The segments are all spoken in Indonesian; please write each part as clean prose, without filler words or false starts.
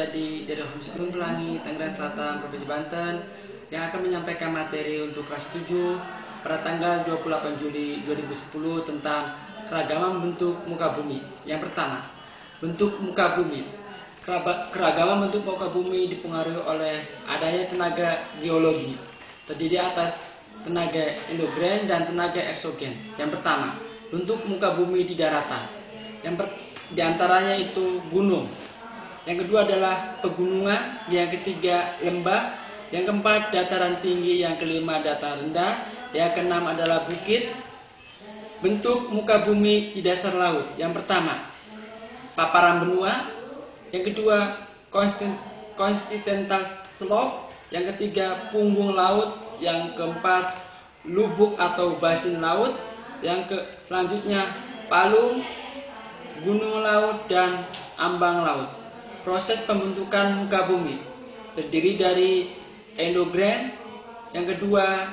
Haryadi dari Homeschooling Pelangi, Tangerang Selatan, Provinsi Banten, yang akan menyampaikan materi untuk kelas 7 pada tanggal 28 Juli 2010 tentang keragaman bentuk muka bumi. Yang pertama, bentuk muka bumi. Keragaman bentuk muka bumi dipengaruhi oleh adanya tenaga geologi, terdiri atas tenaga endogen dan tenaga eksogen. Yang pertama, bentuk muka bumi di daratan. Di antaranya itu gunung. Yang kedua adalah pegunungan. Yang ketiga lembah. Yang keempat dataran tinggi. Yang kelima dataran rendah. Yang keenam adalah bukit. Bentuk muka bumi di dasar laut. Yang pertama, paparan benua. Yang kedua, continental shelf. Yang ketiga, punggung laut. Yang keempat, lubuk atau basin laut. Selanjutnya, palung, gunung laut, dan ambang laut. Proses pembentukan muka bumi terdiri dari endogen, yang kedua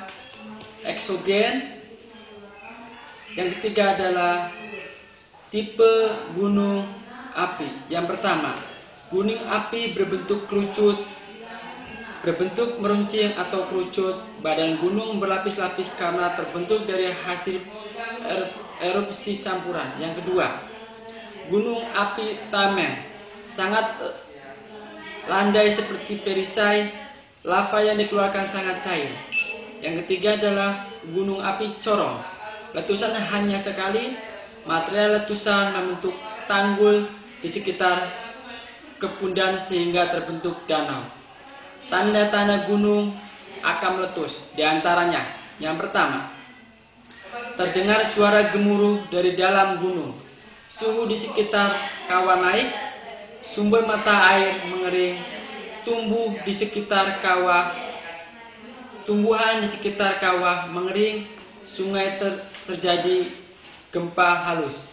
eksogen, yang ketiga adalah tipe gunung api. Yang pertama, gunung api berbentuk kerucut, berbentuk meruncing atau kerucut. Badan gunung berlapis-lapis karena terbentuk dari hasil erupsi campuran. Yang kedua, gunung api Tamen sangat landai seperti perisai, lava yang dikeluarkan sangat cair. Yang ketiga adalah gunung api Corong. Letusan hanya sekali, material letusan membentuk tanggul di sekitar kepundan sehingga terbentuk danau. Tanda-tanda gunung akan meletus, diantaranya yang pertama, terdengar suara gemuruh dari dalam gunung, suhu di sekitar kawah naik, sumber mata air mengering, tumbuhan di sekitar kawah mengering, sungai terjadi gempa halus.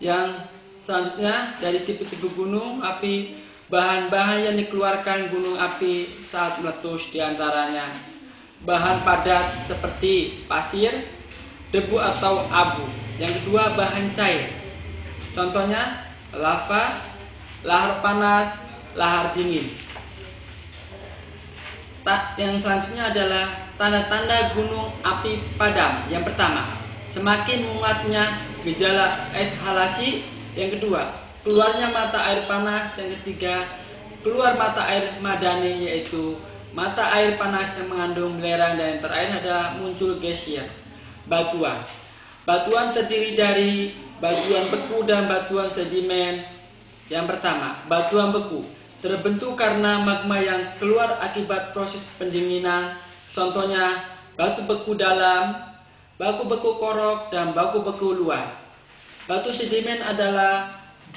Yang selanjutnya dari tipe-tipe gunung api, bahan-bahan yang dikeluarkan gunung api saat meletus diantaranya bahan padat seperti pasir, debu atau abu. Yang kedua, bahan cair. Contohnya lava, lahar panas, lahar dingin. Yang selanjutnya adalah tanda-tanda gunung api padam. Yang pertama, semakin menguatnya gejala ekshalasi. Yang kedua, keluarnya mata air panas. Yang ketiga, keluar mata air madani, yaitu mata air panas yang mengandung belerang. Dan yang terakhir adalah muncul geyser. Batuan. Batuan terdiri dari batuan beku dan batuan sedimen. Yang pertama, batuan beku terbentuk karena magma yang keluar akibat proses pendinginan. Contohnya batu beku dalam, batu beku korok, dan batu beku luar. Batu sedimen adalah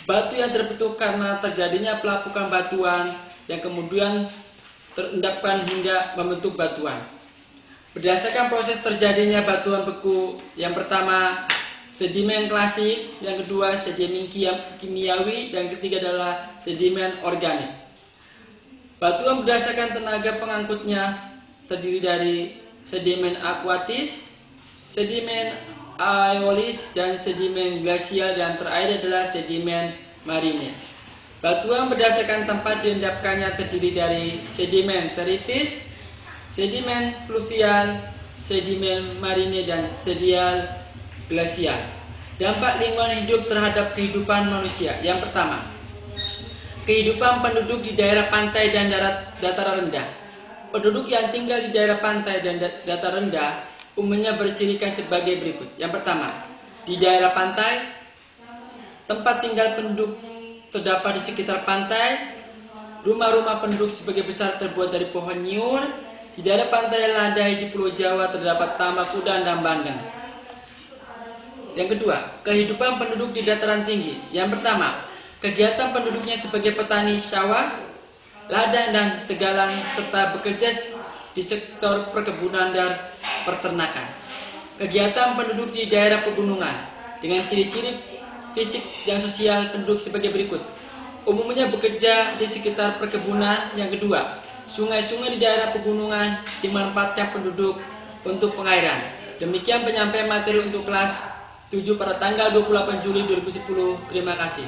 batu yang terbentuk karena terjadinya pelapukan batuan yang kemudian terendapkan hingga membentuk batuan. Berdasarkan proses terjadinya batuan beku, yang pertama sedimen klasik, yang kedua sedimen kimiawi, dan ketiga adalah sedimen organik. Batuan berdasarkan tenaga pengangkutnya terdiri dari sedimen akuatis, sedimen aeolis, dan sedimen glasial, dan terakhir adalah sedimen marine. Batuan berdasarkan tempat diendapkannya terdiri dari sedimen teritis, sedimen fluvial, sedimen marine, dan sedial glasial. Dampak lingkungan hidup terhadap kehidupan manusia. Yang pertama, kehidupan penduduk di daerah pantai dan dataran rendah. Penduduk yang tinggal di daerah pantai dan dataran rendah umumnya berciri khas sebagai berikut. Yang pertama, di daerah pantai, tempat tinggal penduduk terdapat di sekitar pantai. Rumah-rumah penduduk sebagai besar terbuat dari pohon nyiur. Di daerah pantai landai di Pulau Jawa terdapat tambak udang dan bandeng. Yang kedua, kehidupan penduduk di dataran tinggi. Yang pertama, kegiatan penduduknya sebagai petani sawah, ladang, dan tegalan, serta bekerja di sektor perkebunan dan peternakan. Kegiatan penduduk di daerah pegunungan dengan ciri-ciri fisik dan sosial penduduk sebagai berikut. Umumnya bekerja di sekitar perkebunan. Yang kedua, sungai-sungai di daerah pegunungan dimanfaatkan penduduk untuk pengairan. Demikian penyampaian materi untuk kelas 7 pada tanggal 28 Juli 2010. Terima kasih.